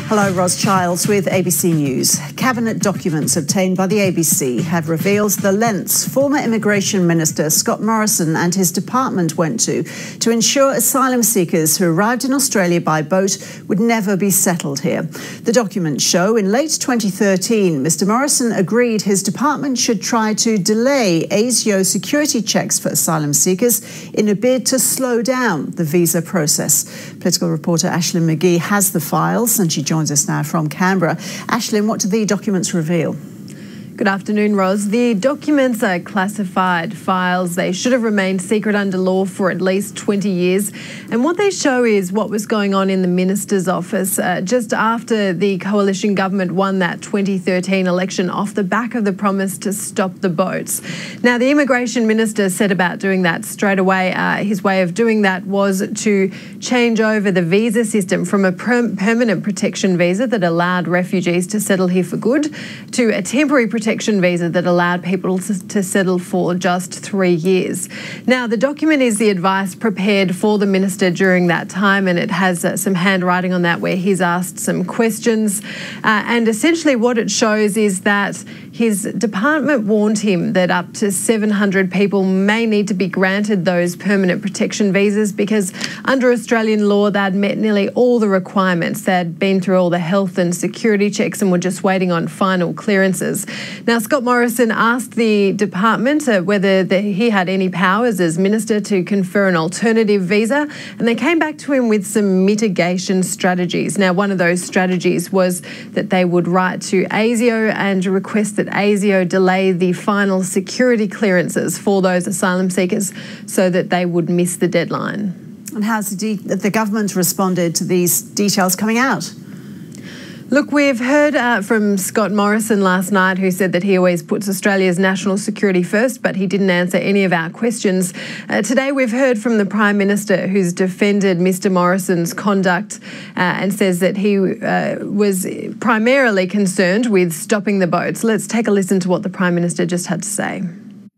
Hello, Ros Childs with ABC News. Cabinet documents obtained by the ABC have revealed the lengths former Immigration Minister Scott Morrison and his department went to ensure asylum seekers who arrived in Australia by boat would never be settled here. The documents show in late 2013, Mr Morrison agreed his department should try to delay ASIO security checks for asylum seekers in a bid to slow down the visa process. Political reporter Ashlyn McGee has the files and she joins us now from Canberra. Ashlyn, what do the documents reveal? Good afternoon, Ros. The documents are classified files. They should have remained secret under law for at least 20 years. And what they show is what was going on in the minister's office just after the coalition government won that 2013 election off the back of the promise to stop the boats. Now, the immigration minister set about doing that straight away. His way of doing that was to change over the visa system from a permanent protection visa that allowed refugees to settle here for good to a temporary protection visa that allowed people to settle for just 3 years. Now, the document is the advice prepared for the minister during that time, and it has some handwriting on that where he's asked some questions. And essentially what it shows is that his department warned him that up to 700 people may need to be granted those permanent protection visas because under Australian law, they'd met nearly all the requirements. They'd been through all the health and security checks and were just waiting on final clearances. Now, Scott Morrison asked the department whether he had any powers as minister to confer an alternative visa, and they came back to him with some mitigation strategies. Now, one of those strategies was that they would write to ASIO and request that ASIO delay the final security clearances for those asylum seekers so that they would miss the deadline. And how's the government responded to these details coming out? Look, we've heard from Scott Morrison last night, who said that he always puts Australia's national security first, but he didn't answer any of our questions. Today we've heard from the Prime Minister, who's defended Mr Morrison's conduct and says that he was primarily concerned with stopping the boats. Let's take a listen to what the Prime Minister just had to say.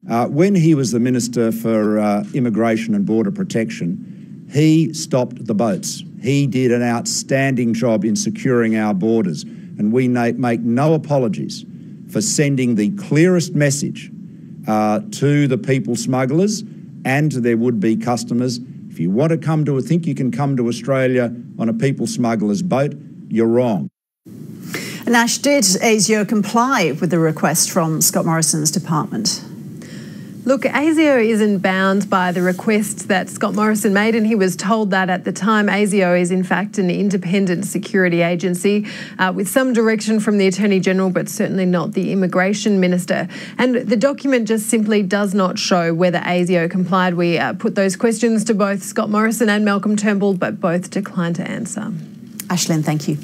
When he was the Minister for Immigration and Border Protection, he stopped the boats. He did an outstanding job in securing our borders, and we make no apologies for sending the clearest message to the people smugglers and to their would-be customers. If you want to think you can come to Australia on a people smuggler's boat, you're wrong. And Ash, did ASIO comply with the request from Scott Morrison's department? Look, ASIO isn't bound by the request that Scott Morrison made, and he was told that at the time. ASIO is in fact an independent security agency with some direction from the Attorney-General, but certainly not the Immigration Minister. And the document just simply does not show whether ASIO complied. We put those questions to both Scott Morrison and Malcolm Turnbull, but both declined to answer. Ashlyn, thank you.